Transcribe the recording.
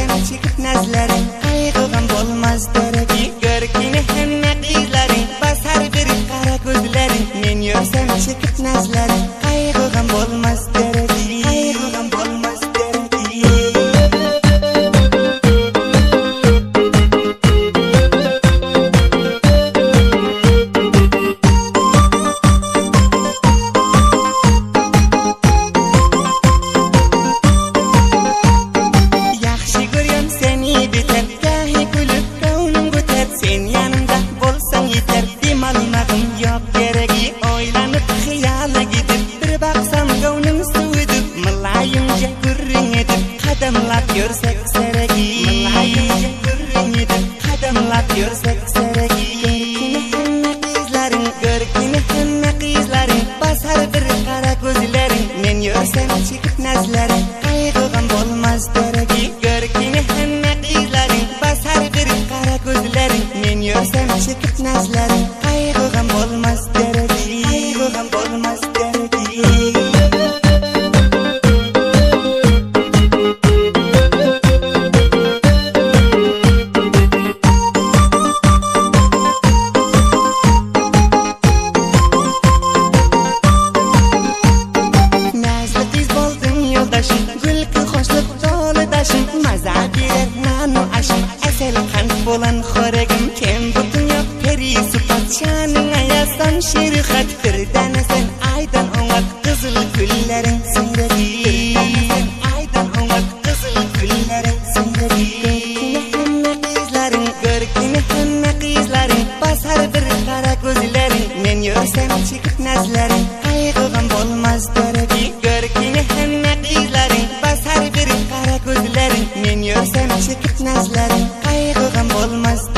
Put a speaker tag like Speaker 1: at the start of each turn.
Speaker 1: görsem çekip nazların kaygıgan bolmaz dereki görkini hemme qizlaring basar bir qara gözlerin men görsem çekip nazların kaygıgan bolmaz dereki kaygıgan bolmaz dereki sen yanımda bolsan yeter demalmagım yok geregi oylanıp xiyala gidip bir baksam gönlüm suudip mılayımca gürring edip qadamlap yursak seregi mılayımca gürring edip qadamlap yursak seregi görkini hemme qizlaring basar bir qara gözlering men yursam çekip nazlaring qaygıgan bolmaz deregi görkini hemme qizlaring basar bir qara gözlering men yursam çekip nazlaring qaygıgan bolmaz deregi qaygıgan bolmaz deregi bolan xoragim kem butun yok peri sıfat şanın ayasan şirhat birden sen aydan oңak kızıl güllerin sindagi aydan oңak kızıl güllerin sindagi görkini hemme qizlaring basar bir qara gözlerin men yursam çekip nazlaring qaygıgan bolmaz dereki görkini hemme qizlaring basar bir qara gözlerin men yursam çekip nazlaring qaygıgan bolmaz